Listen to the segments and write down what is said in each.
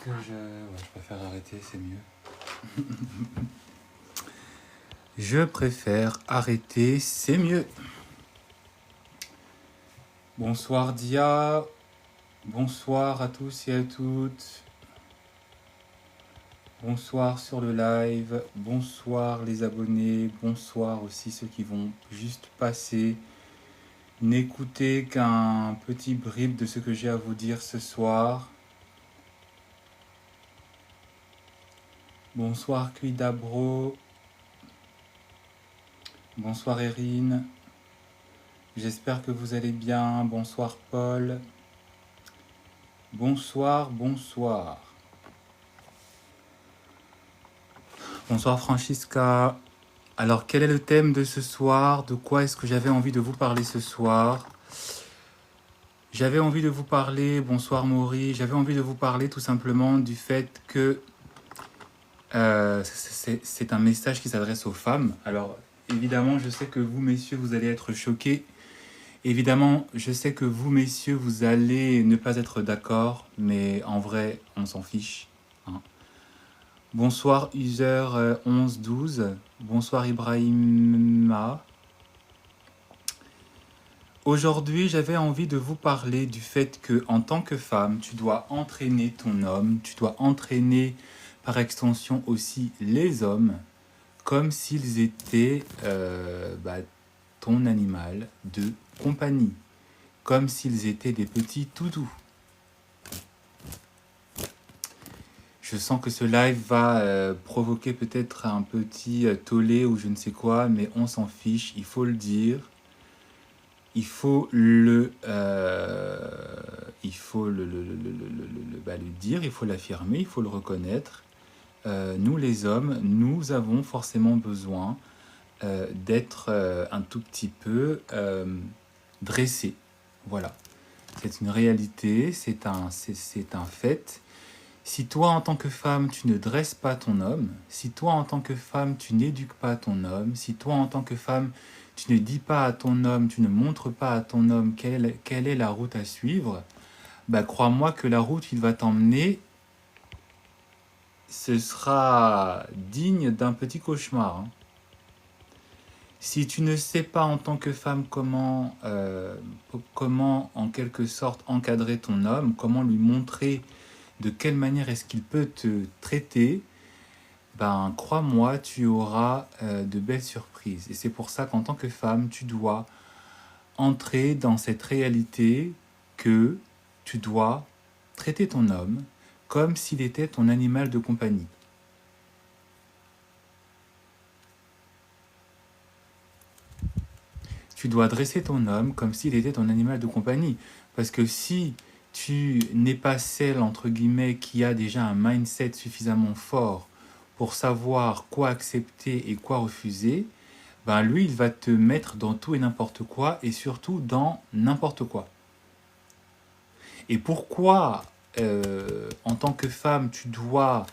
que je préfère arrêter, c'est mieux. Je préfère arrêter, c'est mieux. Bonsoir Dia, bonsoir à tous et à toutes. Bonsoir sur le live, bonsoir les abonnés, bonsoir aussi ceux qui vont juste passer, n'écouter qu'un petit bribe de ce que j'ai à vous dire ce soir. Bonsoir Cuidabro, bonsoir Erin, j'espère que vous allez bien, bonsoir Paul, bonsoir, bonsoir. Bonsoir Francisca. Alors quel est le thème de ce soir? De quoi est-ce que j'avais envie de vous parler ce soir? J'avais envie de vous parler, bonsoir Maury, j'avais envie de vous parler tout simplement du fait que c'est un message qui s'adresse aux femmes. Alors évidemment je sais que vous messieurs vous allez être choqués. Évidemment je sais que vous messieurs vous allez ne pas être d'accord, mais en vrai on s'en fiche. Hein. Bonsoir user 1112, bonsoir Ibrahima. Aujourd'hui, j'avais envie de vous parler du fait que, en tant que femme, tu dois entraîner ton homme, tu dois entraîner par extension aussi les hommes, comme s'ils étaient ton animal de compagnie, comme s'ils étaient des petits toutous. Je sens que ce live va provoquer peut-être un petit tollé ou je ne sais quoi, mais on s'en fiche, il faut le dire. Il faut le dire, il faut l'affirmer, il faut le reconnaître. Nous les hommes, nous avons forcément besoin d'être un tout petit peu dressés. Voilà. C'est une réalité, c'est un fait. Si toi, en tant que femme, tu ne dresses pas ton homme, si toi, en tant que femme, tu n'éduques pas ton homme, si toi, en tant que femme, tu ne dis pas à ton homme, tu ne montres pas à ton homme quelle est la route à suivre, bah, crois-moi que la route qu'il va t'emmener, ce sera digne d'un petit cauchemar. Hein. Si tu ne sais pas en tant que femme comment en quelque sorte encadrer ton homme, comment lui montrer de quelle manière est-ce qu'il peut te traiter, ben crois-moi, tu auras de belles surprises. Et c'est pour ça qu'en tant que femme, tu dois entrer dans cette réalité que tu dois traiter ton homme comme s'il était ton animal de compagnie. Tu dois dresser ton homme comme s'il était ton animal de compagnie. Parce que si tu n'es pas celle, entre guillemets, qui a déjà un mindset suffisamment fort pour savoir quoi accepter et quoi refuser, ben lui, il va te mettre dans tout et n'importe quoi, et surtout dans n'importe quoi. Et pourquoi, en tant que femme, tu dois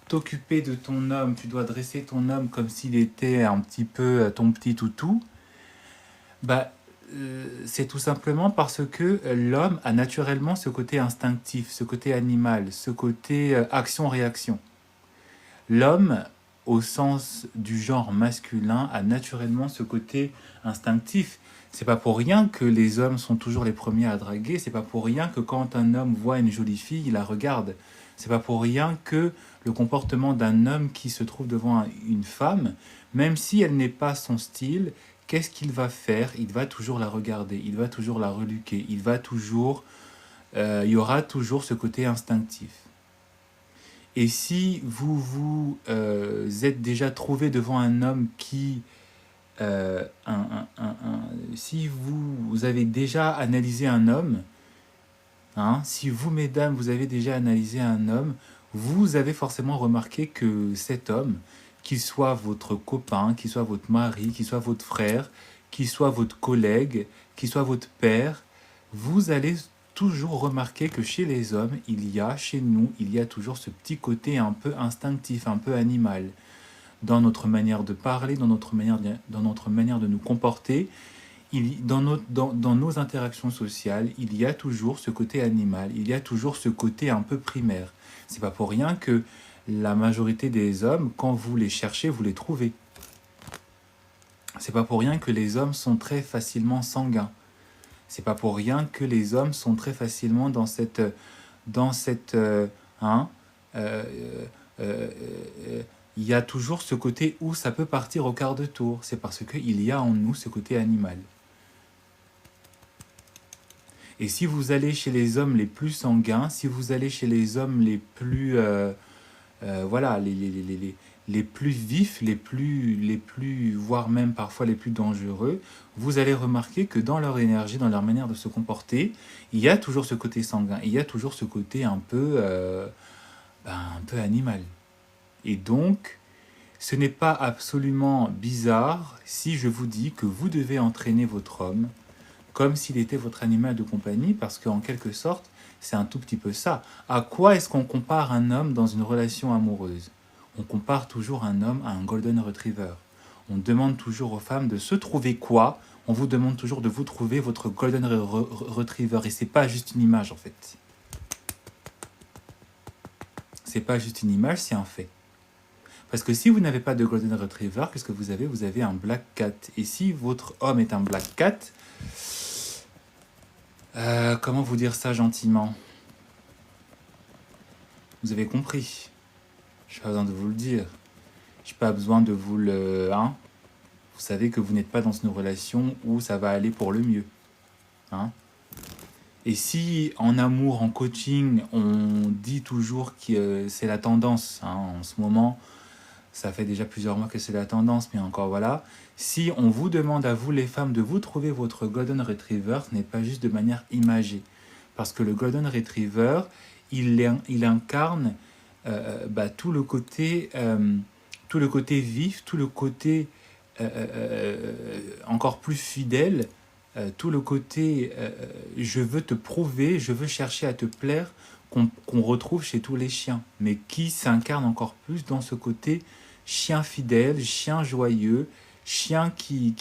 t'occuper de ton homme, tu dois dresser ton homme comme s'il était un petit peu ton petit toutou, bah, c'est tout simplement parce que l'homme a naturellement ce côté instinctif, ce côté animal, ce côté action-réaction. L'homme, au sens du genre masculin, a naturellement ce côté instinctif. C'est pas pour rien que les hommes sont toujours les premiers à draguer, c'est pas pour rien que quand un homme voit une jolie fille, il la regarde. C'est pas pour rien que le comportement d'un homme qui se trouve devant une femme, même si elle n'est pas son style, qu'est-ce qu'il va faire? Il va toujours la regarder, il va toujours la reluquer, il y aura toujours ce côté instinctif. Et si vous êtes déjà trouvé devant un homme qui... si vous avez déjà analysé un homme, hein, si vous, mesdames, vous avez déjà analysé un homme, vous avez forcément remarqué que cet homme, qu'il soit votre copain, qu'il soit votre mari, qu'il soit votre frère, qu'il soit votre collègue, qu'il soit votre père, vous allez toujours remarquer que chez les hommes, chez nous, il y a toujours ce petit côté un peu instinctif, un peu animal, dans notre manière de parler, dans notre manière de nous comporter. Dans nos interactions sociales, il y a toujours ce côté animal, il y a toujours ce côté un peu primaire. C'est pas pour rien que la majorité des hommes, quand vous les cherchez, vous les trouvez. C'est pas pour rien que les hommes sont très facilement sanguins. C'est pas pour rien que les hommes sont très facilement hein, euh, euh, il y a toujours ce côté où ça peut partir au quart de tour. C'est parce qu'il y a en nous ce côté animal. Et si vous allez chez les hommes les plus sanguins, si vous allez chez les hommes les plus, voilà, les plus vifs, les plus, voire même parfois les plus dangereux, vous allez remarquer que dans leur énergie, dans leur manière de se comporter, il y a toujours ce côté sanguin, il y a toujours ce côté un peu animal. Et donc, ce n'est pas absolument bizarre si je vous dis que vous devez entraîner votre homme comme s'il était votre animal de compagnie, parce qu'en quelque sorte, c'est un tout petit peu ça. À quoi est-ce qu'on compare un homme dans une relation amoureuse? On compare toujours un homme à un golden retriever. On demande toujours aux femmes de se trouver quoi? On vous demande toujours de vous trouver votre golden retriever. Et c'est pas juste une image en fait. C'est pas juste une image, c'est un fait. Parce que si vous n'avez pas de golden retriever, qu'est-ce que vous avez? Vous avez un black cat. Et si votre homme est un black cat, comment vous dire ça gentiment? Vous avez compris. Je n'ai pas besoin de vous le dire. Je n'ai pas besoin de vous le... Hein? Vous savez que vous n'êtes pas dans une relation où ça va aller pour le mieux. Hein? Et si en amour, en coaching, on dit toujours que c'est la tendance, hein, en ce moment, ça fait déjà plusieurs mois que c'est la tendance, mais encore voilà. Si on vous demande à vous les femmes de vous trouver votre Golden Retriever, ce n'est pas juste de manière imagée. Parce que le Golden Retriever, il incarne tout le côté vif, tout le côté encore plus fidèle, tout le côté je veux te prouver, je veux chercher à te plaire, qu'on retrouve chez tous les chiens, mais qui s'incarne encore plus dans ce côté chien fidèle, chien joyeux, chien qui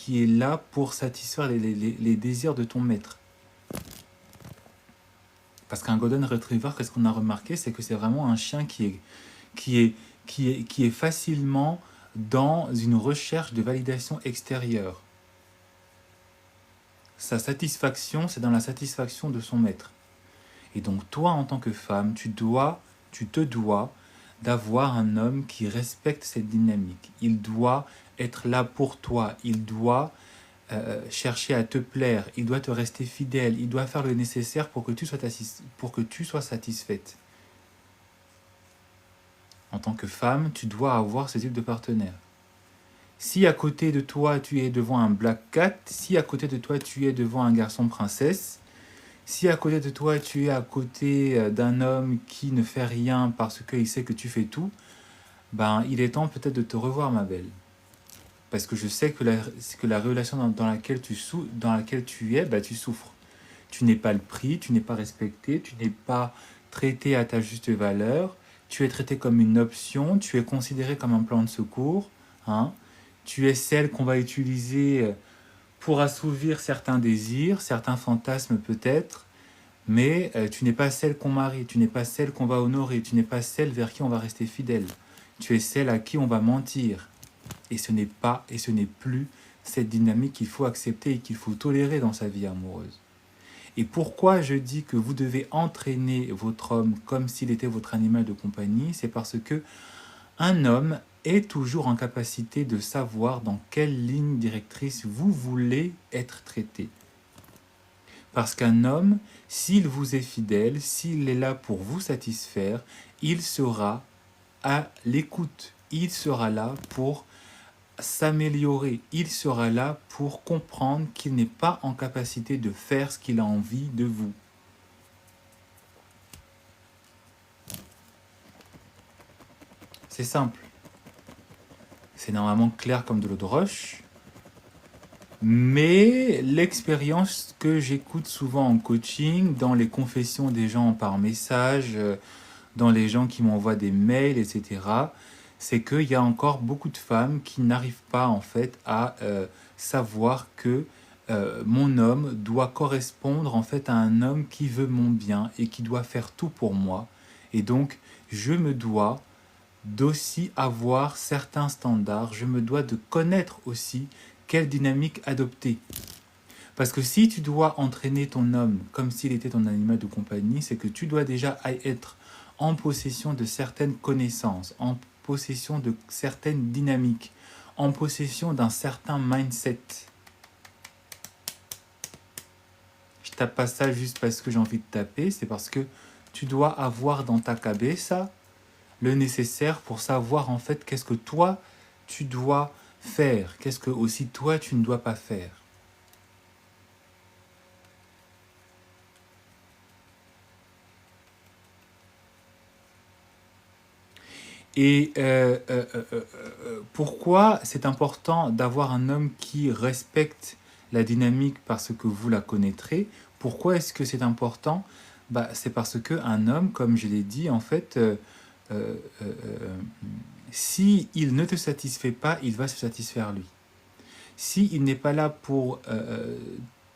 est là pour satisfaire les désirs de ton maître. Parce qu'un Golden Retriever, qu'est-ce qu'on a remarqué? C'est que c'est vraiment un chien qui est facilement dans une recherche de validation extérieure. Sa satisfaction, c'est dans la satisfaction de son maître. Et donc toi, en tant que femme, tu te dois d'avoir un homme qui respecte cette dynamique. Il doit être là pour toi, il doit chercher à te plaire, il doit te rester fidèle, il doit faire le nécessaire pour que tu sois satisfaite. En tant que femme, tu dois avoir ce type de partenaire. Si à côté de toi, tu es devant un black cat, si à côté de toi, tu es devant un garçon princesse, si à côté de toi, tu es à côté d'un homme qui ne fait rien parce qu'il sait que tu fais tout, ben, il est temps peut-être de te revoir, ma belle. Parce que je sais que la relation dans laquelle tu es, ben, tu souffres. Tu n'es pas le prix, tu n'es pas respecté, tu n'es pas traité à ta juste valeur, tu es traité comme une option, tu es considéré comme un plan de secours, hein. Tu es celle qu'on va utiliser pour assouvir certains désirs, certains fantasmes peut-être, mais tu n'es pas celle qu'on marie, tu n'es pas celle qu'on va honorer, tu n'es pas celle vers qui on va rester fidèle. Tu es celle à qui on va mentir. Et ce n'est plus cette dynamique qu'il faut accepter et qu'il faut tolérer dans sa vie amoureuse. Et pourquoi je dis que vous devez entraîner votre homme comme s'il était votre animal de compagnie? C'est parce que un homme est toujours en capacité de savoir dans quelle ligne directrice vous voulez être traité. Parce qu'un homme, s'il vous est fidèle, s'il est là pour vous satisfaire, il sera à l'écoute. Il sera là pour s'améliorer. Il sera là pour comprendre qu'il n'est pas en capacité de faire ce qu'il a envie de vous. C'est simple. C'est normalement clair comme de l'eau de roche. Mais l'expérience que j'écoute souvent en coaching, dans les confessions des gens par message, dans les gens qui m'envoient des mails, etc., c'est qu'il y a encore beaucoup de femmes qui n'arrivent pas en fait à savoir que mon homme doit correspondre en fait à un homme qui veut mon bien et qui doit faire tout pour moi Et donc, je me dois d'aussi avoir certains standards, je me dois de connaître aussi quelle dynamique adopter. Parce que si tu dois entraîner ton homme comme s'il était ton animal de compagnie, c'est que tu dois déjà être en possession de certaines connaissances, en possession de certaines dynamiques, en possession d'un certain mindset. Je tape pas ça juste parce que j'ai envie de taper, c'est parce que tu dois avoir dans ta cabeza le nécessaire pour savoir en fait qu'est-ce que toi tu dois faire, qu'est-ce que aussi toi tu ne dois pas faire. Et pourquoi c'est important d'avoir un homme qui respecte la dynamique parce que vous la connaîtrez? Pourquoi est-ce que c'est important? C'est parce qu'un homme, comme je l'ai dit, en fait, si il ne te satisfait pas, il va se satisfaire lui. S'il n'est pas là pour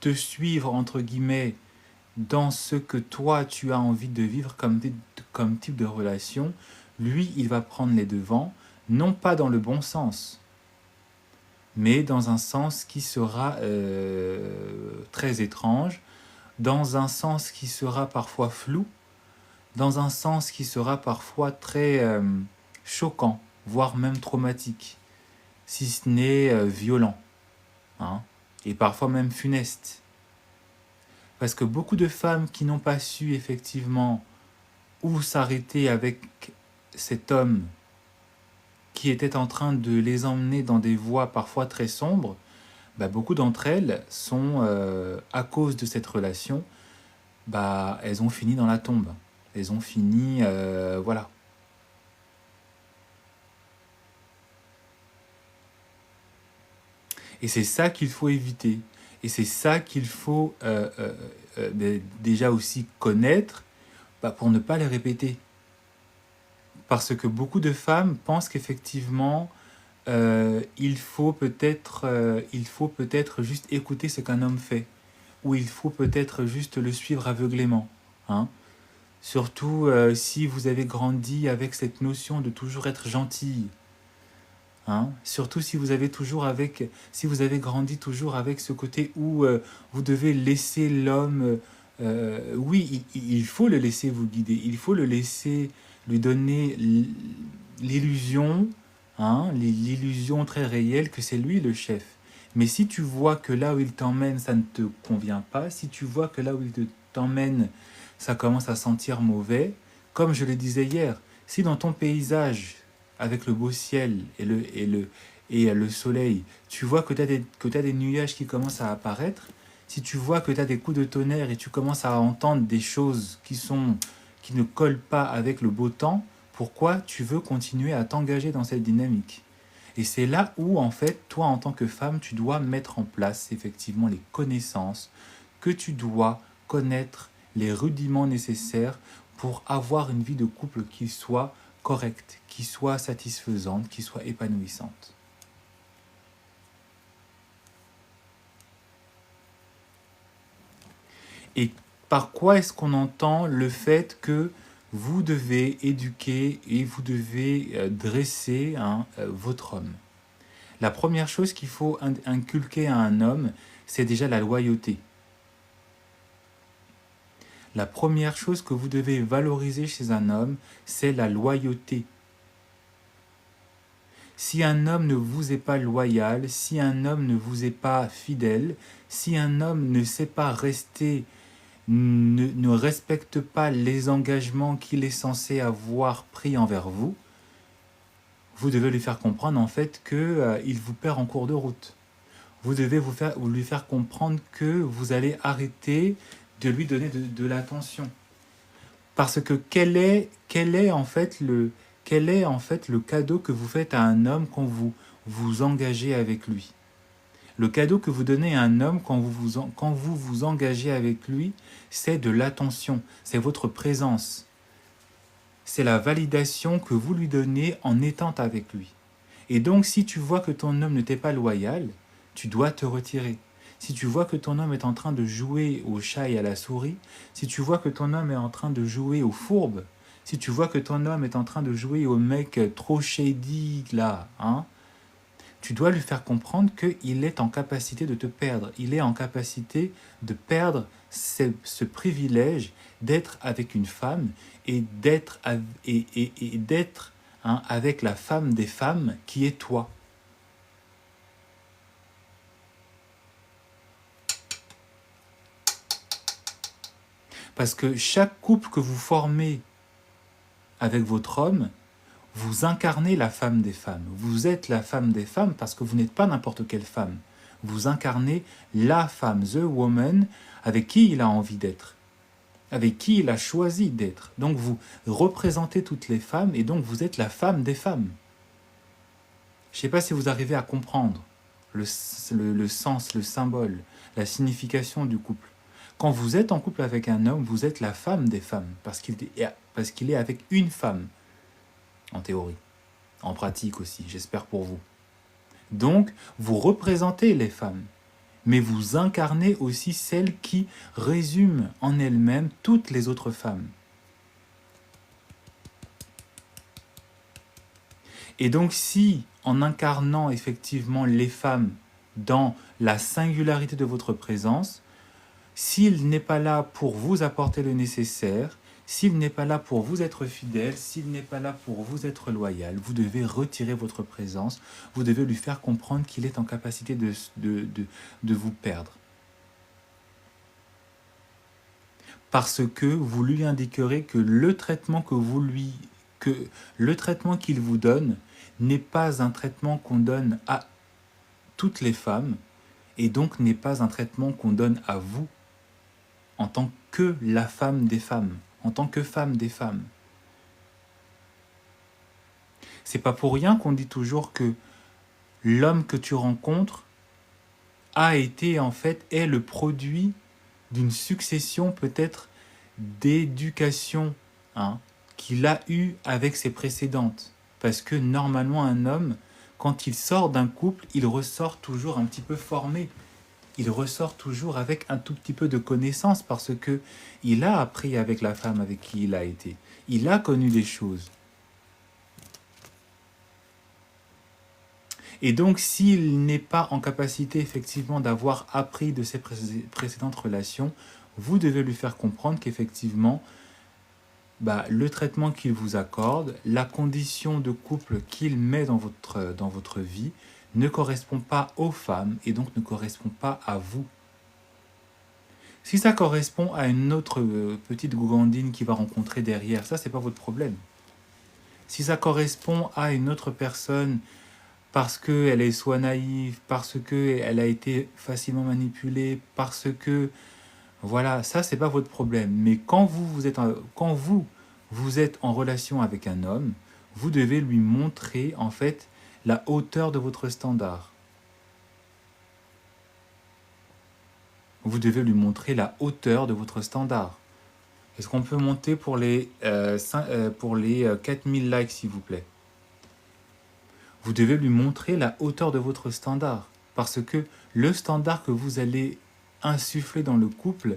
te suivre, entre guillemets, dans ce que toi, tu as envie de vivre comme type de relation, lui, il va prendre les devants, non pas dans le bon sens, mais dans un sens qui sera très étrange, dans un sens qui sera parfois flou, dans un sens qui sera parfois très choquant, voire même traumatique, si ce n'est violent, hein, et parfois même funeste. Parce que beaucoup de femmes qui n'ont pas su effectivement où s'arrêter avec cet homme qui était en train de les emmener dans des voies parfois très sombres, beaucoup d'entre elles sont, à cause de cette relation, elles ont fini dans la tombe. Elles ont fini, voilà. Et c'est ça qu'il faut éviter. Et c'est ça qu'il faut déjà aussi connaître pour ne pas les répéter. Parce que beaucoup de femmes pensent qu'effectivement, il faut peut-être juste écouter ce qu'un homme fait. Ou il faut peut-être juste le suivre aveuglément. Hein. Surtout si vous avez grandi avec cette notion de toujours être gentille. Hein. Surtout si vous avez grandi toujours avec ce côté où vous devez laisser l'homme. Oui, il faut le laisser vous guider. Il faut le laisser lui donner l'illusion, hein, l'illusion très réelle que c'est lui le chef. Mais si tu vois que là où il t'emmène, ça ne te convient pas, si tu vois que là où il t'emmène, ça commence à sentir mauvais, comme je le disais hier, si dans ton paysage, avec le beau ciel et le soleil, tu vois que tu as des nuages qui commencent à apparaître, si tu vois que tu as des coups de tonnerre et tu commences à entendre des choses qui ne collent pas avec le beau temps, pourquoi tu veux continuer à t'engager dans cette dynamique? Et c'est là où, en fait, toi, en tant que femme, tu dois mettre en place effectivement les connaissances, que tu dois connaître les rudiments nécessaires pour avoir une vie de couple qui soit correcte, qui soit satisfaisante, qui soit épanouissante. Et par quoi est-ce qu'on entend le fait que vous devez éduquer et vous devez dresser votre homme? La première chose qu'il faut inculquer à un homme, c'est déjà la loyauté. La première chose que vous devez valoriser chez un homme, c'est la loyauté. Si un homme ne vous est pas loyal, si un homme ne vous est pas fidèle, si un homme ne sait pas rester, ne respecte pas les engagements qu'il est censé avoir pris envers vous, vous devez lui faire comprendre en fait qu'il vous perd en cours de route. Vous devez lui faire comprendre que vous allez arrêter de lui donner de l'attention. Parce que quel est en fait le cadeau que vous faites à un homme quand vous vous engagez avec lui? Le cadeau que vous donnez à un homme quand vous vous engagez avec lui, c'est de l'attention, c'est votre présence. C'est la validation que vous lui donnez en étant avec lui. Et donc, si tu vois que ton homme ne t'est pas loyal, tu dois te retirer. Si tu vois que ton homme est en train de jouer au chat et à la souris, si tu vois que ton homme est en train de jouer au fourbe, Si tu vois que ton homme est en train de jouer au mec trop shady, là, hein, tu dois lui faire comprendre qu'il est en capacité de te perdre. Il est en capacité de perdre ce privilège d'être avec une femme et d'être hein, avec la femme des femmes qui est toi. Parce que chaque couple que vous formez avec votre homme, vous incarnez la femme des femmes. Vous êtes la femme des femmes parce que vous n'êtes pas n'importe quelle femme. Vous incarnez la femme, the woman, avec qui il a envie d'être, avec qui il a choisi d'être. Donc vous représentez toutes les femmes et donc vous êtes la femme des femmes. Je ne sais pas si vous arrivez à comprendre le sens, le symbole, la signification du couple. Quand vous êtes en couple avec un homme, vous êtes la femme des femmes parce qu'il est avec une femme. En théorie, en pratique aussi, j'espère pour vous. Donc, vous représentez les femmes, mais vous incarnez aussi celles qui résument en elles-mêmes toutes les autres femmes. Et donc, si, en incarnant effectivement les femmes dans la singularité de votre présence, s'il n'est pas là pour vous apporter le nécessaire, s'il n'est pas là pour vous être fidèle, s'il n'est pas là pour vous être loyal, vous devez retirer votre présence, vous devez lui faire comprendre qu'il est en capacité de vous perdre. Parce que vous lui indiquerez que le traitement qu'il vous donne n'est pas un traitement qu'on donne à toutes les femmes, et donc n'est pas un traitement qu'on donne à vous en tant que la femme des femmes. En tant que femme des femmes. C'est pas pour rien qu'on dit toujours que l'homme que tu rencontres est le produit d'une succession peut-être d'éducation hein, qu'il a eue avec ses précédentes. Parce que normalement un homme, quand il sort d'un couple, il ressort toujours un petit peu formé. Il ressort toujours avec un tout petit peu de connaissance parce que il a appris avec la femme avec qui il a été. Il a connu des choses. Et donc, s'il n'est pas en capacité effectivement d'avoir appris de ses précédentes relations, vous devez lui faire comprendre qu'effectivement, le traitement qu'il vous accorde, la condition de couple qu'il met dans votre vie, ne correspond pas aux femmes et donc ne correspond pas à vous. Si ça correspond à une autre petite gougandine qui va rencontrer derrière, ça c'est pas votre problème. Si ça correspond à une autre personne parce qu'elle est soit naïve, parce qu'elle a été facilement manipulée, parce que voilà, ça c'est pas votre problème. Mais quand vous êtes en relation avec un homme, vous devez lui montrer en fait la hauteur de votre standard. Vous devez lui montrer la hauteur de votre standard. Est-ce qu'on peut monter pour les 4000 likes, s'il vous plaît? Vous devez lui montrer la hauteur de votre standard. Parce que le standard que vous allez insuffler dans le couple,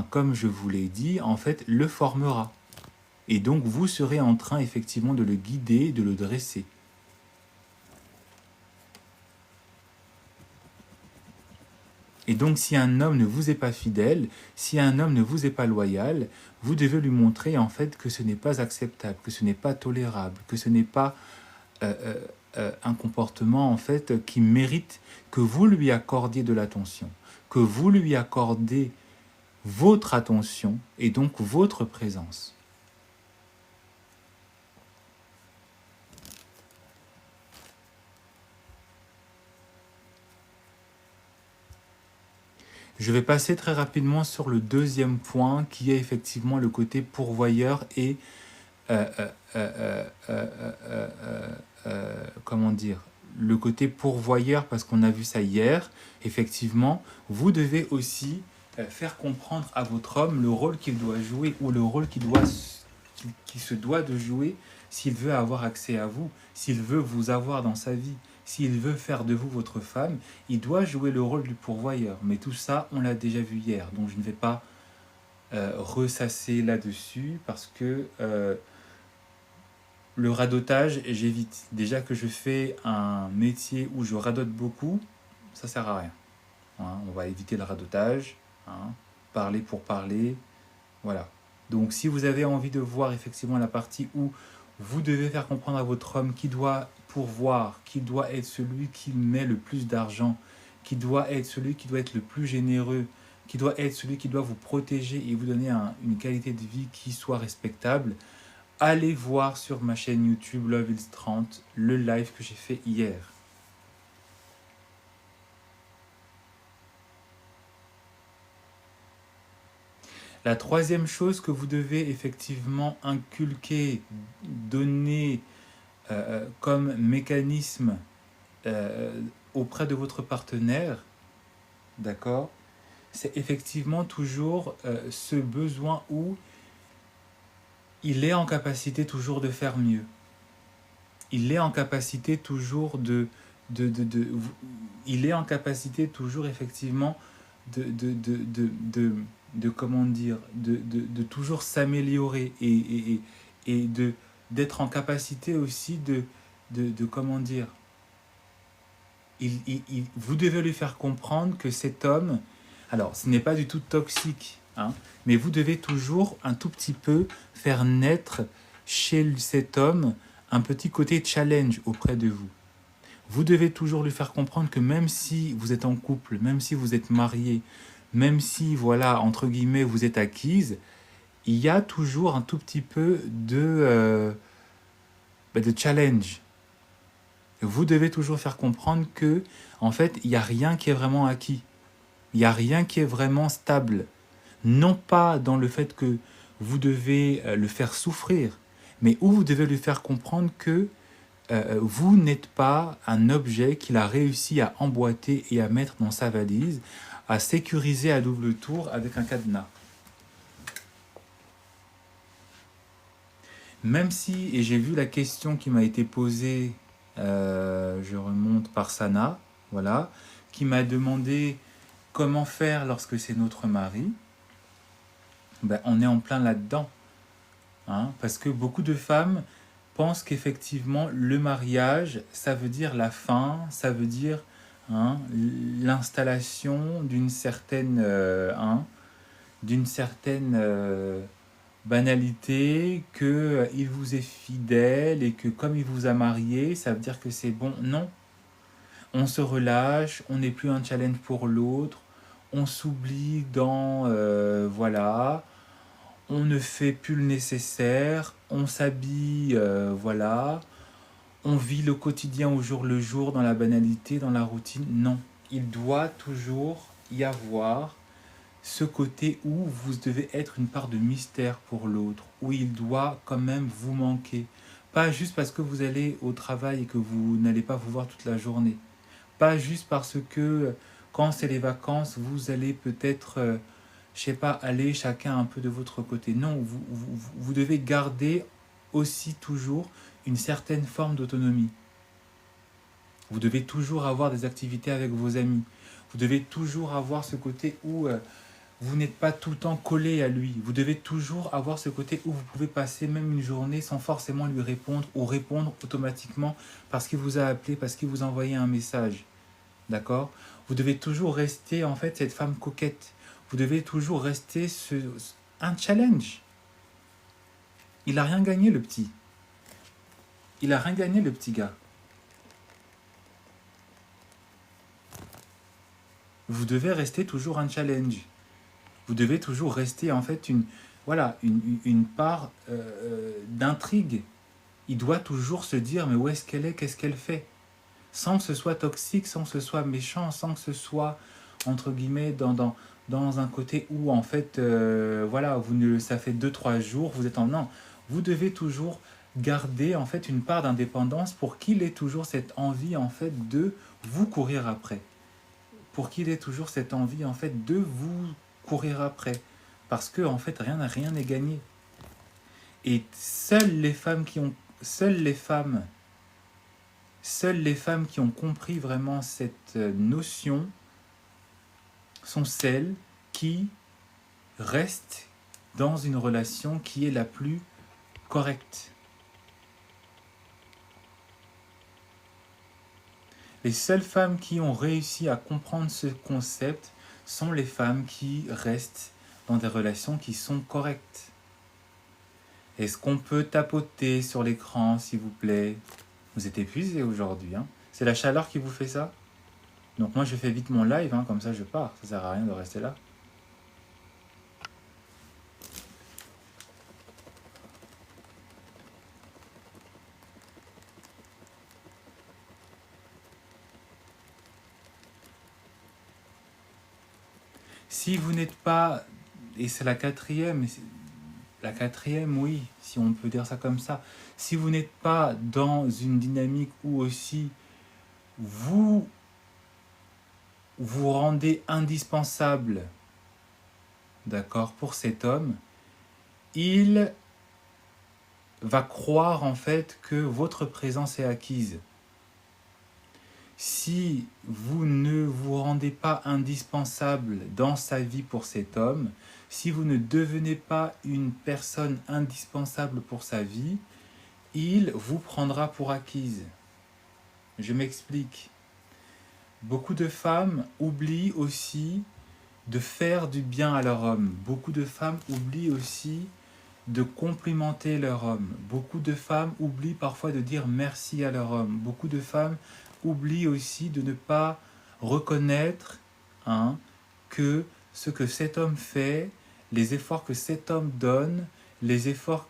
comme je vous l'ai dit, en fait, le formera. Et donc, vous serez en train, effectivement, de le guider, de le dresser. Et donc, si un homme ne vous est pas fidèle, si un homme ne vous est pas loyal, vous devez lui montrer en fait que ce n'est pas acceptable, que ce n'est pas tolérable, que ce n'est pas un comportement en fait qui mérite que vous lui accordiez de l'attention, que vous lui accordez votre attention et donc votre présence. Je vais passer très rapidement sur le deuxième point qui est effectivement le côté pourvoyeur et comment dire, le côté pourvoyeur parce qu'on a vu ça hier. Effectivement, vous devez aussi faire comprendre à votre homme le rôle qu'il doit jouer ou le rôle qu'il se doit de jouer s'il veut avoir accès à vous, s'il veut vous avoir dans sa vie. S'il veut faire de vous votre femme, il doit jouer le rôle du pourvoyeur. Mais tout ça, on l'a déjà vu hier, donc je ne vais pas ressasser là-dessus parce que le radotage, j'évite. Déjà que je fais un métier où je radote beaucoup, ça sert à rien. Hein. On va éviter le radotage, hein. Parler pour parler, voilà. Donc si vous avez envie de voir effectivement la partie où vous devez faire comprendre à votre homme qui doit pourvoir, qui doit être celui qui met le plus d'argent, qui doit être celui qui doit être le plus généreux, qui doit être celui qui doit vous protéger et vous donner une qualité de vie qui soit respectable, allez voir sur ma chaîne YouTube Love Hills 30 le live que j'ai fait hier. La troisième chose que vous devez effectivement inculquer, donner comme mécanisme auprès de votre partenaire, d'accord, c'est effectivement toujours ce besoin où il est en capacité toujours de faire mieux. Il est en capacité toujours il est en capacité toujours effectivement de comment dire, de toujours s'améliorer et d'être en capacité aussi de comment dire, vous devez lui faire comprendre que cet homme, alors ce n'est pas du tout toxique, hein, mais vous devez toujours un tout petit peu faire naître chez cet homme un petit côté challenge auprès de vous. Vous devez toujours lui faire comprendre que même si vous êtes en couple, même si vous êtes marié, même si, voilà, entre guillemets, vous êtes acquise, il y a toujours un tout petit peu de challenge. Vous devez toujours faire comprendre que, en fait, il n'y a rien qui est vraiment acquis. Il n'y a rien qui est vraiment stable. Non pas dans le fait que vous devez le faire souffrir, mais où vous devez lui faire comprendre que vous n'êtes pas un objet qu'il a réussi à emboîter et à mettre dans sa valise, à sécuriser à double tour avec un cadenas. Même si, et j'ai vu la question qui m'a été posée, je remonte par Sana, voilà, qui m'a demandé comment faire lorsque c'est notre mari, ben, on est en plein là-dedans. Hein, parce que beaucoup de femmes pensent qu'effectivement le mariage, ça veut dire la fin, ça veut dire hein, l'installation d'une certaine banalité, qu'il vous est fidèle et que comme il vous a marié, ça veut dire que c'est bon. Non, on se relâche, on n'est plus un challenge pour l'autre, on s'oublie dans voilà, on ne fait plus le nécessaire, on s'habille voilà, on vit le quotidien au jour le jour dans la banalité, dans la routine. Non, il doit toujours y avoir ce côté où vous devez être une part de mystère pour l'autre, où il doit quand même vous manquer. Pas juste parce que vous allez au travail et que vous n'allez pas vous voir toute la journée. Pas juste parce que quand c'est les vacances, vous allez peut-être, je sais pas, aller chacun un peu de votre côté. Non, vous devez garder aussi toujours une certaine forme d'autonomie. Vous devez toujours avoir des activités avec vos amis. Vous devez toujours avoir ce côté où vous n'êtes pas tout le temps collé à lui. Vous devez toujours avoir ce côté où vous pouvez passer même une journée sans forcément lui répondre ou répondre automatiquement parce qu'il vous a appelé, parce qu'il vous a envoyé un message. D'accord? Vous devez toujours rester en fait cette femme coquette. Vous devez toujours rester un challenge. Il n'a rien gagné le petit. Il n'a rien gagné le petit gars. Vous devez rester toujours un challenge. Vous devez toujours rester en fait une part d'intrigue. Il doit toujours se dire mais où est-ce qu'elle est, qu'est-ce qu'elle fait, sans que ce soit toxique, sans que ce soit méchant, sans que ce soit entre guillemets dans un côté où en fait voilà, ça fait 2-3 jours, vous êtes en non. Vous devez toujours garder en fait une part d'indépendance pour qu'il ait toujours cette envie en fait de vous courir après. Pour qu'il ait toujours cette envie en fait de vous courir après. Parce que en fait rien n'est gagné. Et seules les femmes qui ont compris vraiment cette notion sont celles qui restent dans une relation qui est la plus correcte. Les seules femmes qui ont réussi à comprendre ce concept sont les femmes qui restent dans des relations qui sont correctes. Est-ce qu'on peut tapoter sur l'écran, s'il vous plaît? Vous êtes épuisés aujourd'hui, hein? C'est la chaleur qui vous fait ça? Donc moi, je fais vite mon live, hein, comme ça je pars. Ça sert à rien de rester là. Si vous n'êtes pas, et c'est la quatrième, oui, si on peut dire ça comme ça, si vous n'êtes pas dans une dynamique où aussi vous vous rendez indispensable, d'accord, pour cet homme, il va croire en fait que votre présence est acquise. Si vous ne vous rendez pas indispensable dans sa vie pour cet homme, si vous ne devenez pas une personne indispensable pour sa vie, il vous prendra pour acquise. Je m'explique. Beaucoup de femmes oublient aussi de faire du bien à leur homme. Beaucoup de femmes oublient aussi de complimenter leur homme. Beaucoup de femmes oublient parfois de dire merci à leur homme. Beaucoup de femmes oublient aussi de ne pas reconnaître que ce que cet homme fait, les efforts que cet homme donne, les efforts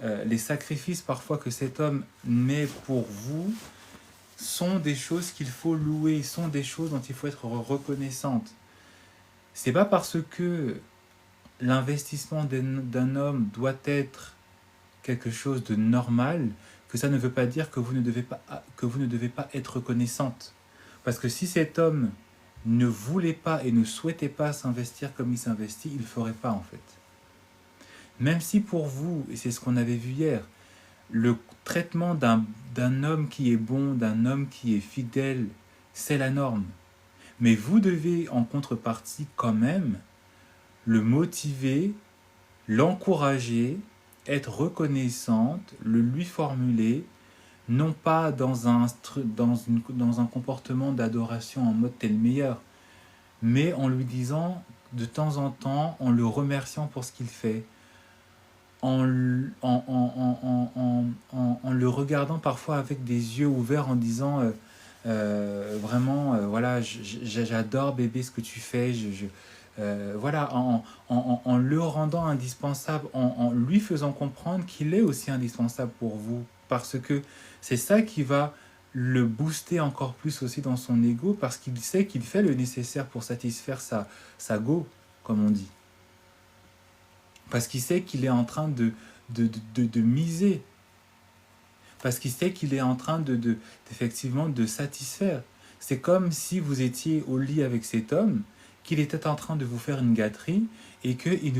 les sacrifices parfois que cet homme met pour vous, sont des choses qu'il faut louer, sont des choses dont il faut être reconnaissante. C'est pas parce que l'investissement d'un homme doit être quelque chose de normal que ça ne veut pas dire que vous ne devez pas être reconnaissante. Parce que si cet homme ne voulait pas et ne souhaitait pas s'investir comme il s'investit, il ne le ferait pas en fait. Même si pour vous, et c'est ce qu'on avait vu hier, le traitement d'un homme qui est bon, d'un homme qui est fidèle, c'est la norme. Mais vous devez en contrepartie quand même le motiver, l'encourager, être reconnaissante, le lui formuler, non pas dans un comportement d'adoration en mode t'es le meilleur, mais en lui disant de temps en temps, en le remerciant pour ce qu'il fait, en le regardant parfois avec des yeux ouverts en disant vraiment, voilà, j'adore bébé ce que tu fais, voilà, en le rendant indispensable, en lui faisant comprendre qu'il est aussi indispensable pour vous, parce que c'est ça qui va le booster encore plus aussi dans son ego, parce qu'il sait qu'il fait le nécessaire pour satisfaire sa go, comme on dit. Parce qu'il sait qu'il est en train de miser. Parce qu'il sait qu'il est en train effectivement de satisfaire. C'est comme si vous étiez au lit avec cet homme, qu'il était en train de vous faire une gâterie et qu'il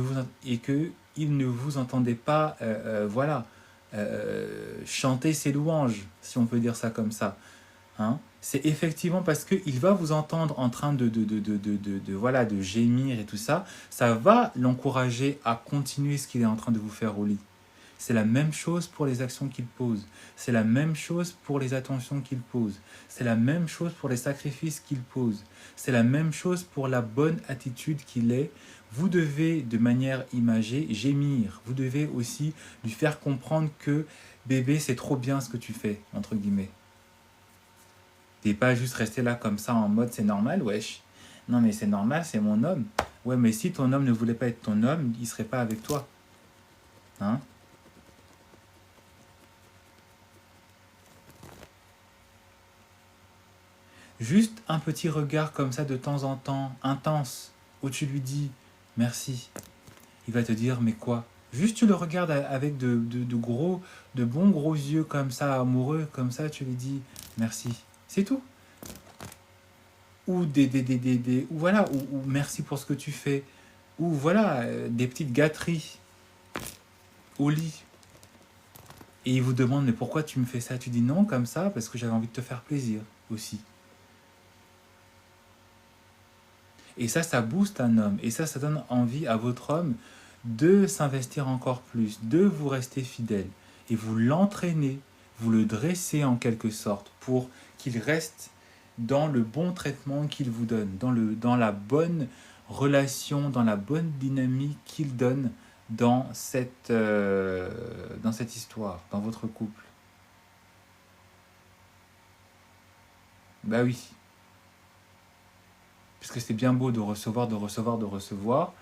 ne vous entendait pas chanter ses louanges, si on peut dire ça comme ça. C'est effectivement parce qu'il va vous entendre en train de gémir et tout ça, ça va l'encourager à continuer ce qu'il est en train de vous faire au lit. C'est la même chose pour les actions qu'il pose. C'est la même chose pour les attentions qu'il pose. C'est la même chose pour les sacrifices qu'il pose. C'est la même chose pour la bonne attitude qu'il est. Vous devez, de manière imagée, gémir. Vous devez aussi lui faire comprendre que bébé, c'est trop bien ce que tu fais, entre guillemets. T'es pas juste resté là comme ça en mode c'est normal, wesh. Non mais c'est normal, c'est mon homme. Ouais, mais si ton homme ne voulait pas être ton homme, il serait pas avec toi. Juste un petit regard comme ça de temps en temps, intense, où tu lui dis merci. Il va te dire mais quoi? Juste tu le regardes avec de bons gros yeux comme ça, amoureux, comme ça, tu lui dis merci. C'est tout. Ou ou merci pour ce que tu fais. Ou voilà, des petites gâteries au lit. Et il vous demande mais pourquoi tu me fais ça? Tu dis non comme ça parce que j'avais envie de te faire plaisir aussi. Et ça booste un homme. Et ça donne envie à votre homme de s'investir encore plus, de vous rester fidèle. Et vous l'entraînez, vous le dressez en quelque sorte pour qu'il reste dans le bon traitement qu'il vous donne, dans la bonne relation, dans la bonne dynamique qu'il donne dans cette histoire, dans votre couple. Bah oui. Parce que c'est bien beau de recevoir, de recevoir, de recevoir.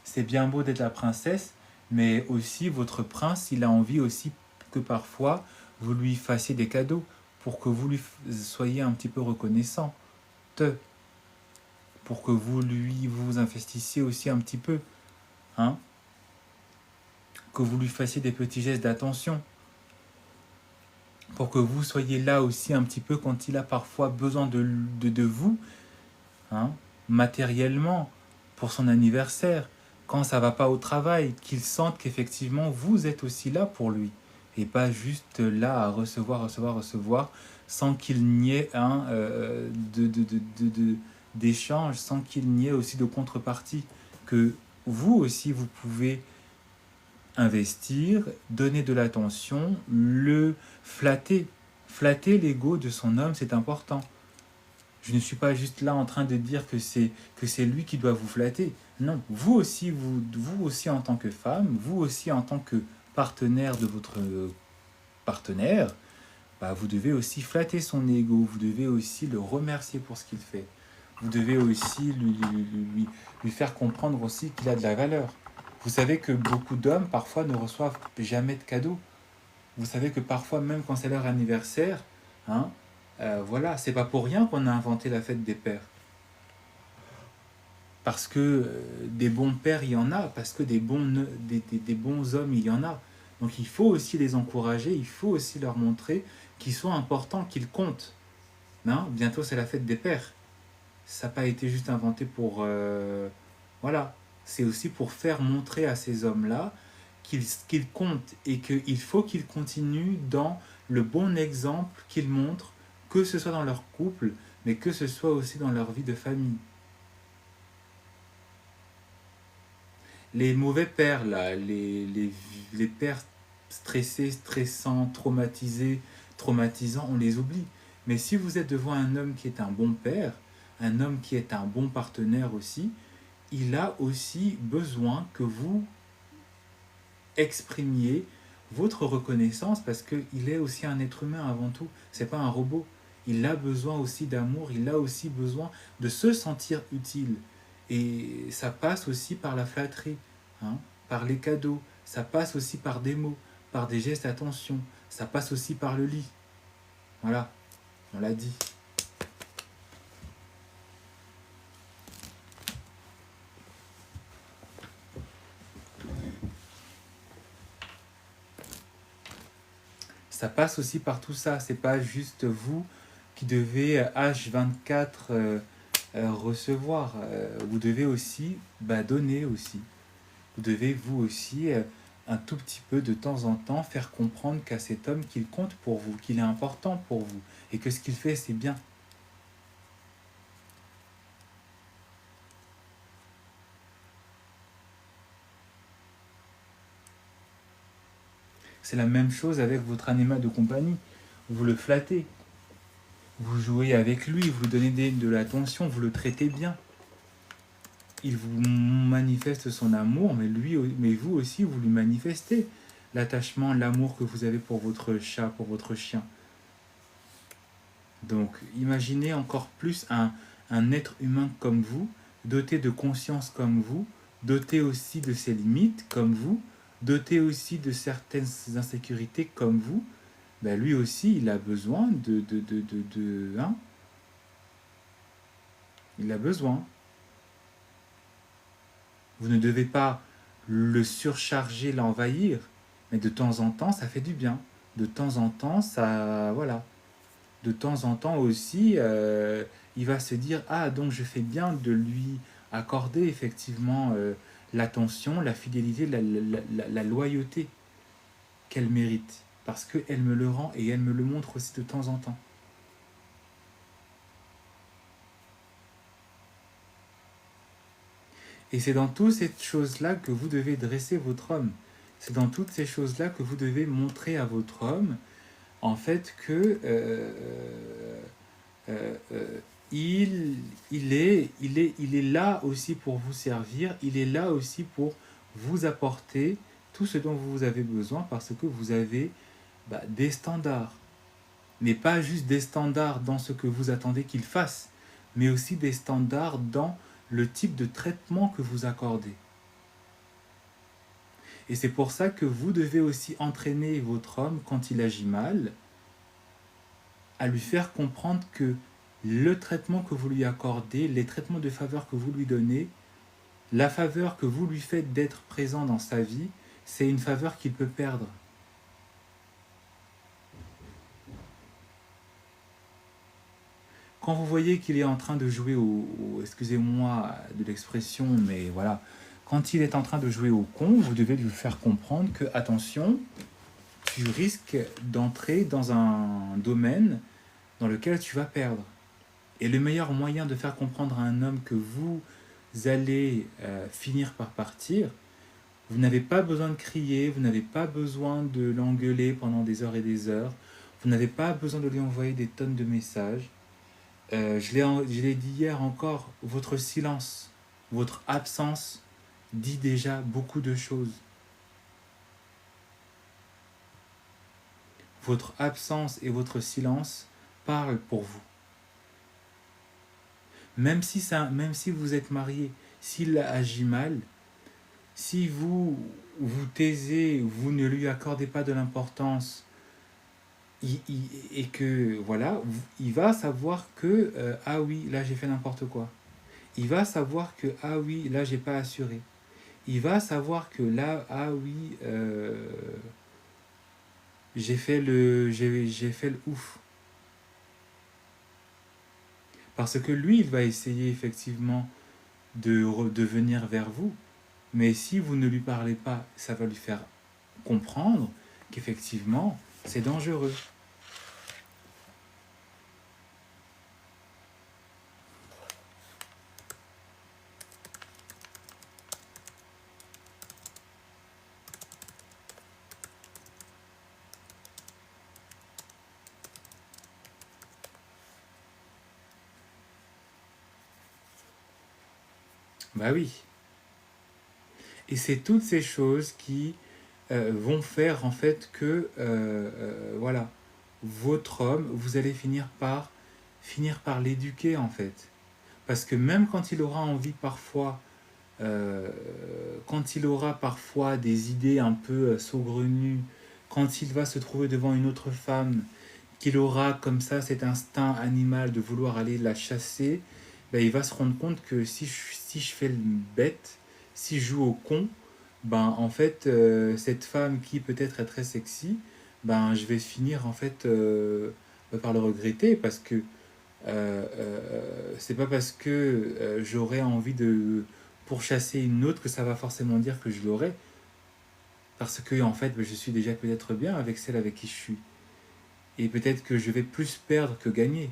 C'est bien beau d'être la princesse, mais aussi votre prince, il a envie aussi que parfois vous lui fassiez des cadeaux pour que vous lui soyez un petit peu reconnaissant, pour que vous investissiez aussi un petit peu, hein, que vous lui fassiez des petits gestes d'attention, pour que vous soyez là aussi un petit peu quand il a parfois besoin de vous, hein, matériellement, pour son anniversaire, quand ça va pas au travail, qu'il sente qu'effectivement vous êtes aussi là pour lui, et pas juste là à recevoir, recevoir, recevoir, sans qu'il n'y ait d'échange, sans qu'il n'y ait aussi de contrepartie, que vous aussi vous pouvez investir, donner de l'attention, le flatter. Flatter l'ego de son homme, c'est important. Je ne suis pas juste là en train de dire que c'est lui qui doit vous flatter. Non, vous aussi en tant que femme, vous aussi en tant que partenaire de votre partenaire, bah, vous devez aussi flatter son ego, vous devez aussi le remercier pour ce qu'il fait. Vous devez aussi lui faire comprendre aussi qu'il a de la valeur. Vous savez que beaucoup d'hommes parfois ne reçoivent jamais de cadeaux. Vous savez que parfois, même quand c'est leur anniversaire, hein, voilà, c'est pas pour rien qu'on a inventé la fête des pères. Parce que des bons pères, il y en a, parce que des bons hommes, il y en a. Donc il faut aussi les encourager, il faut aussi leur montrer qu'ils sont importants, qu'ils comptent. Non, bientôt c'est la fête des pères. Ça n'a pas été juste inventé pour... voilà, c'est aussi pour faire montrer à ces hommes-là qu'ils comptent et qu'il faut qu'ils continuent dans le bon exemple qu'ils montrent, que ce soit dans leur couple, mais que ce soit aussi dans leur vie de famille. Les mauvais pères, là, les pères stressés, stressants, traumatisés, traumatisants, on les oublie. Mais si vous êtes devant un homme qui est un bon père, un homme qui est un bon partenaire aussi, il a aussi besoin que vous exprimiez votre reconnaissance parce qu'il est aussi un être humain avant tout, c'est pas un robot. Il a besoin aussi d'amour, il a aussi besoin de se sentir utile. Et ça passe aussi par la flatterie, hein, par les cadeaux, ça passe aussi par des mots, par des gestes d'attention, ça passe aussi par le lit. Voilà, on l'a dit. Ça passe aussi par tout ça, c'est pas juste vous qui devez H24 recevoir, vous devez aussi donner aussi. Vous devez vous aussi un tout petit peu de temps en temps faire comprendre qu'à cet homme qu'il compte pour vous, qu'il est important pour vous et que ce qu'il fait c'est bien. C'est la même chose avec votre animal de compagnie. Vous le flattez, vous jouez avec lui, vous lui donnez de l'attention, vous le traitez bien. Il vous manifeste son amour, mais vous aussi, vous lui manifestez l'attachement, l'amour que vous avez pour votre chat, pour votre chien. Donc, imaginez encore plus un être humain comme vous, doté de conscience comme vous, doté aussi de ses limites comme vous, doté aussi de certaines insécurités comme vous. Ben lui aussi, il a besoin hein, il a besoin. Vous ne devez pas le surcharger, l'envahir, mais de temps en temps, ça fait du bien. De temps en temps, ça... Voilà. De temps en temps aussi, il va se dire, ah, donc je fais bien de lui accorder effectivement l'attention, la fidélité, la loyauté qu'elle mérite. Parce qu'elle me le rend et elle me le montre aussi de temps en temps. Et c'est dans toutes ces choses-là que vous devez dresser votre homme. C'est dans toutes ces choses-là que vous devez montrer à votre homme, en fait, que euh, euh, il est là aussi pour vous servir, il est là aussi pour vous apporter tout ce dont vous avez besoin parce que vous avez des standards. Mais pas juste des standards dans ce que vous attendez qu'il fasse, mais aussi des standards dans le type de traitement que vous accordez. Et c'est pour ça que vous devez aussi entraîner votre homme quand il agit mal, à lui faire comprendre que le traitement que vous lui accordez, les traitements de faveur que vous lui donnez, la faveur que vous lui faites d'être présent dans sa vie, c'est une faveur qu'il peut perdre. Quand vous voyez qu'il est en train de jouer excusez-moi de l'expression, mais voilà, quand il est en train de jouer au con, vous devez lui faire comprendre que, attention, tu risques d'entrer dans un domaine dans lequel tu vas perdre. Et le meilleur moyen de faire comprendre à un homme que vous allez finir par partir, vous n'avez pas besoin de crier, vous n'avez pas besoin de l'engueuler pendant des heures et des heures, vous n'avez pas besoin de lui envoyer des tonnes de messages. Je l'ai dit hier encore, votre silence, votre absence dit déjà beaucoup de choses. Votre absence et votre silence parlent pour vous. Même si vous êtes marié, s'il agit mal, si vous vous taisez, vous ne lui accordez pas de l'importance, et que voilà, il va savoir que ah oui, là j'ai fait n'importe quoi. Il va savoir que ah oui, là j'ai pas assuré. Il va savoir que là ah oui, j'ai fait le ouf. Parce que lui, il va essayer effectivement de venir vers vous. Mais si vous ne lui parlez pas, ça va lui faire comprendre qu'effectivement, c'est dangereux. Bah oui. Et c'est toutes ces choses qui vont faire en fait que, voilà, votre homme, vous allez finir par l'éduquer en fait. Parce que même quand il aura envie parfois, euh, quand il aura parfois des idées un peu saugrenues, quand il va se trouver devant une autre femme, qu'il aura comme ça cet instinct animal de vouloir aller la chasser, ben, il va se rendre compte que si je fais le bête, si je joue au con, ben en fait cette femme qui peut-être est très sexy, ben je vais finir en fait par le regretter parce que c'est pas parce que j'aurais envie de pourchasser une autre que ça va forcément dire que je l'aurai, parce que en fait ben, je suis déjà peut-être bien avec celle avec qui je suis, et peut-être que je vais plus perdre que gagner.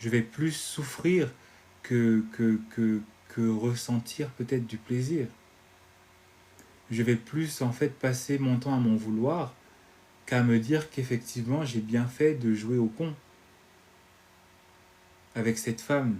Je vais plus souffrir que ressentir peut-être du plaisir. Je vais plus en fait passer mon temps à m'en vouloir qu'à me dire qu'effectivement j'ai bien fait de jouer au con avec cette femme.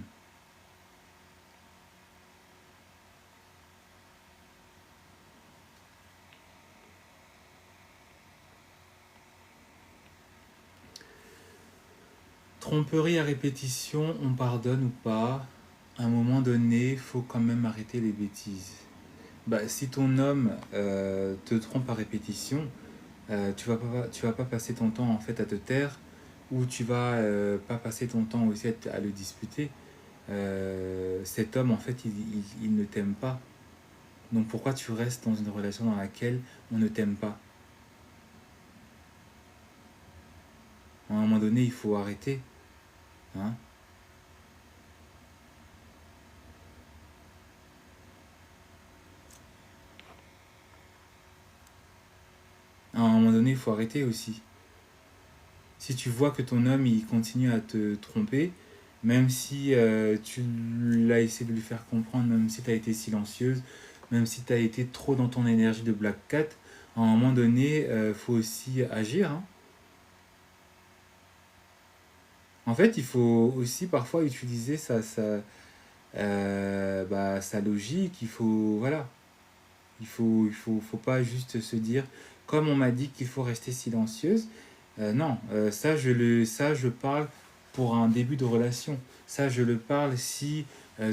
Tromperie à répétition, on pardonne ou pas? À un moment donné, il faut quand même arrêter les bêtises. Bah, si ton homme te trompe à répétition, tu vas pas passer ton temps en fait à te taire, ou tu vas pas passer ton temps aussi à le disputer. Cet homme en fait il ne t'aime pas. Donc pourquoi tu restes dans une relation dans laquelle on ne t'aime pas? À un moment donné, il faut arrêter. Hein. À un moment donné, il faut arrêter aussi. Si tu vois que ton homme il continue à te tromper, Même si tu l'as essayé de lui faire comprendre, même si tu as été silencieuse, même si tu as été trop dans ton énergie de Black Cat, à un moment donné, faut aussi agir, hein. En fait, il faut aussi parfois utiliser sa logique. Il faut, voilà, faut pas juste se dire, comme on m'a dit qu'il faut rester silencieuse. Non, ça, je parle pour un début de relation. Ça, je le parle si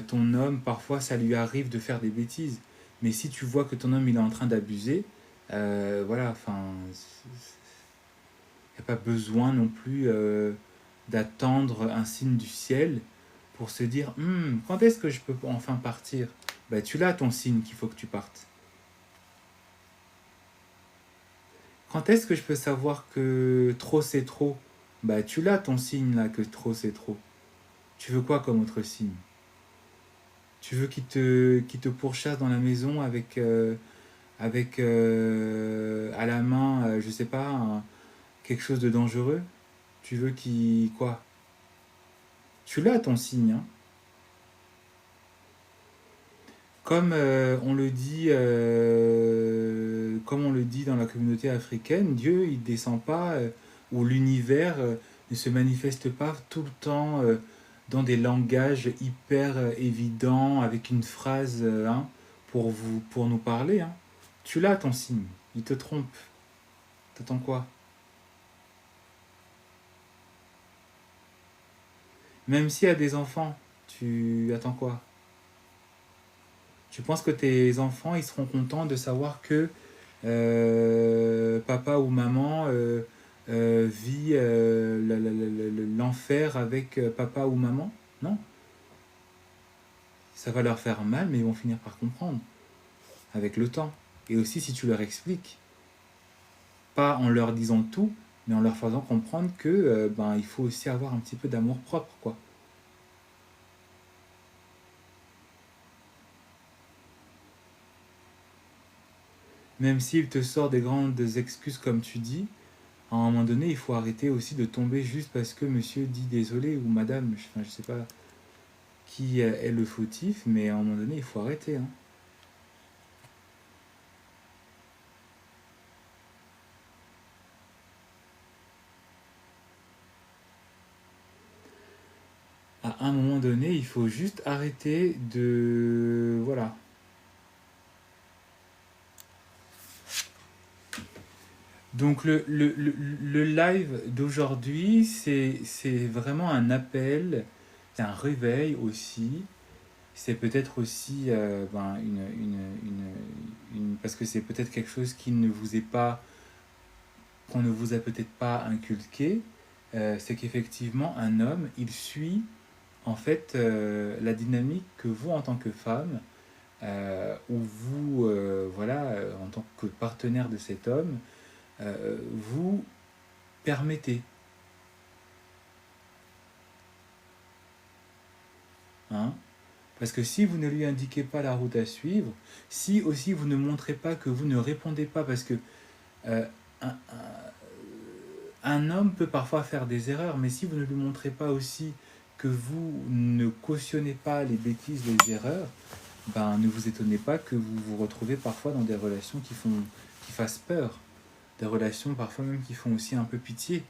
ton homme, parfois, ça lui arrive de faire des bêtises. Mais si tu vois que ton homme, il est en train d'abuser, voilà, enfin, il n'y a pas besoin non plus d'attendre un signe du ciel pour se dire, quand est-ce que je peux enfin partir? Bah, tu l'as ton signe qu'il faut que tu partes. Quand est-ce que je peux savoir que trop c'est trop? Bah, tu l'as ton signe là, que trop c'est trop. Tu veux quoi comme autre signe? Tu veux qu'il te pourchasse dans la maison avec à la main, je sais pas, quelque chose de dangereux? Tu veux qu'il. Quoi? Tu l'as ton signe, hein. Comme on le dit dans la communauté africaine, Dieu, il descend pas, ou l'univers ne se manifeste pas tout le temps dans des langages hyper évidents, avec une phrase hein, pour nous parler. Hein. Tu l'as ton signe, il te trompe. T'attends quoi? Même s'il y a des enfants, tu attends quoi? Tu penses que tes enfants, ils seront contents de savoir que papa ou maman vit l'enfer avec papa ou maman? Non. Ça va leur faire mal, mais ils vont finir par comprendre avec le temps. Et aussi si tu leur expliques, pas en leur disant tout, mais en leur faisant comprendre que il faut aussi avoir un petit peu d'amour propre, quoi. Même s'il te sort des grandes excuses comme tu dis, à un moment donné, il faut arrêter aussi de tomber juste parce que monsieur dit désolé ou madame, enfin, je sais pas qui est le fautif, mais à un moment donné, il faut arrêter. Hein. À un moment donné, il faut juste arrêter de. Voilà. Donc le live d'aujourd'hui, c'est vraiment un appel, c'est un réveil aussi. C'est peut-être aussi parce que c'est peut-être quelque chose qui ne vous est pas, qu'on ne vous a peut-être pas inculqué. C'est qu'effectivement un homme, il suit en fait la dynamique que vous en tant que femme, ou vous, voilà, en tant que partenaire de cet homme, vous permettez. Hein. Parce que si vous ne lui indiquez pas la route à suivre, si aussi vous ne montrez pas que vous ne répondez pas, parce que euh, un, un homme peut parfois faire des erreurs, mais si vous ne lui montrez pas aussi que vous ne cautionnez pas les bêtises, les erreurs, ben, ne vous étonnez pas que vous vous retrouvez parfois dans des relations qui fassent peur, des relations parfois même qui font aussi un peu pitié.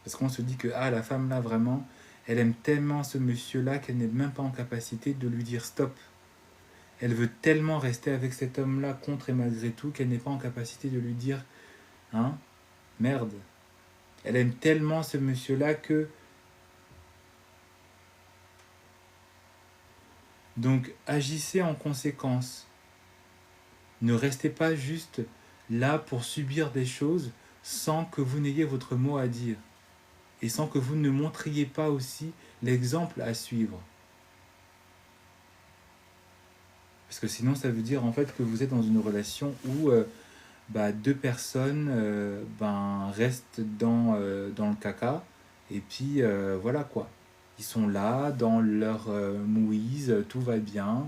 Parce qu'on se dit que ah, la femme là, vraiment, elle aime tellement ce monsieur-là qu'elle n'est même pas en capacité de lui dire stop. Elle veut tellement rester avec cet homme-là contre et malgré tout qu'elle n'est pas en capacité de lui dire hein, merde. Elle aime tellement ce monsieur-là que. Donc agissez en conséquence. Ne restez pas juste là pour subir des choses sans que vous n'ayez votre mot à dire. Et sans que vous ne montriez pas aussi l'exemple à suivre. Parce que sinon, ça veut dire en fait que vous êtes dans une relation où deux personnes restent dans le caca. Et puis voilà quoi. Ils sont là, dans leur mouise, tout va bien.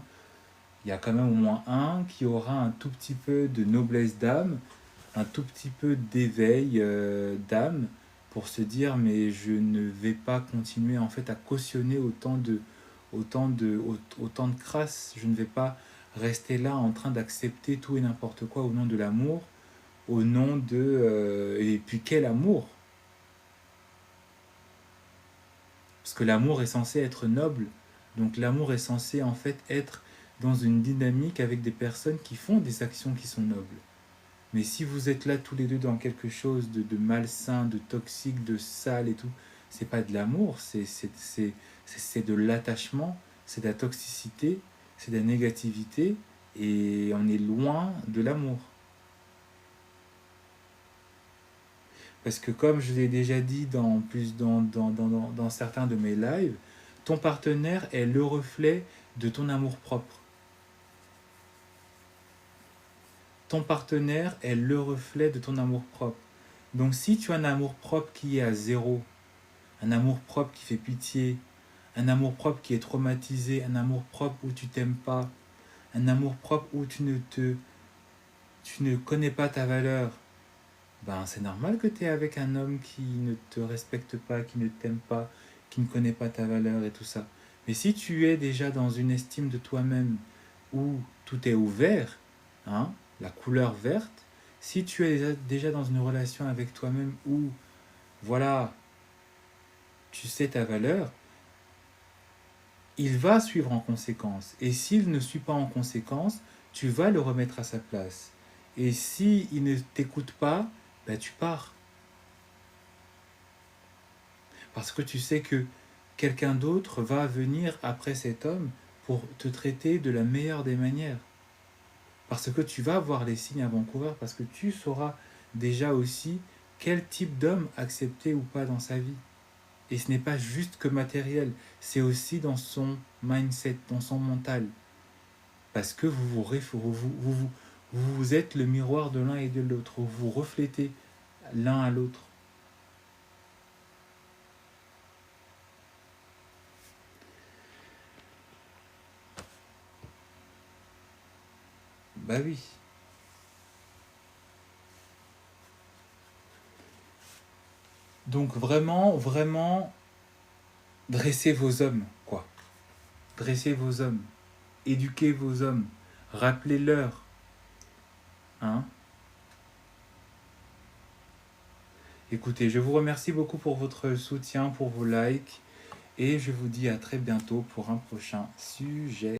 Il y a quand même au moins un qui aura un tout petit peu de noblesse d'âme, un tout petit peu d'éveil d'âme pour se dire mais je ne vais pas continuer en fait à cautionner autant de crasse, je ne vais pas rester là en train d'accepter tout et n'importe quoi au nom de l'amour, au nom de et puis quel amour? Parce que l'amour est censé être noble, donc l'amour est censé en fait être dans une dynamique avec des personnes qui font des actions qui sont nobles. Mais si vous êtes là tous les deux dans quelque chose de malsain, de toxique, de sale et tout, c'est pas de l'amour, c'est de l'attachement, c'est de la toxicité, c'est de la négativité, et on est loin de l'amour. Parce que comme je l'ai déjà dit dans certains de mes lives, ton partenaire est le reflet de ton amour propre. Ton partenaire est le reflet de ton amour propre. Donc si tu as un amour propre qui est à zéro, un amour propre qui fait pitié, un amour propre qui est traumatisé, un amour propre où tu t'aimes pas, un amour propre où tu ne connais pas ta valeur, ben c'est normal que tu es avec un homme qui ne te respecte pas, qui ne t'aime pas, qui ne connaît pas ta valeur et tout ça. Mais si tu es déjà dans une estime de toi-même où tout est ouvert, hein, la couleur verte, si tu es déjà dans une relation avec toi-même où, voilà, tu sais ta valeur, il va suivre en conséquence. Et s'il ne suit pas en conséquence, tu vas le remettre à sa place. Et si il ne t'écoute pas, ben tu pars. Parce que tu sais que quelqu'un d'autre va venir après cet homme pour te traiter de la meilleure des manières. Parce que tu vas voir les signes avant-coureurs, parce que tu sauras déjà aussi quel type d'homme accepter ou pas dans sa vie. Et ce n'est pas juste que matériel, c'est aussi dans son mindset, dans son mental. Parce que vous êtes le miroir de l'un et de l'autre, vous vous reflétez l'un à l'autre. Bah oui. Donc vraiment, vraiment, dressez vos hommes, quoi. Dressez vos hommes. Éduquez vos hommes. Rappelez-leur. Hein. Écoutez, je vous remercie beaucoup pour votre soutien, pour vos likes. Et je vous dis à très bientôt pour un prochain sujet.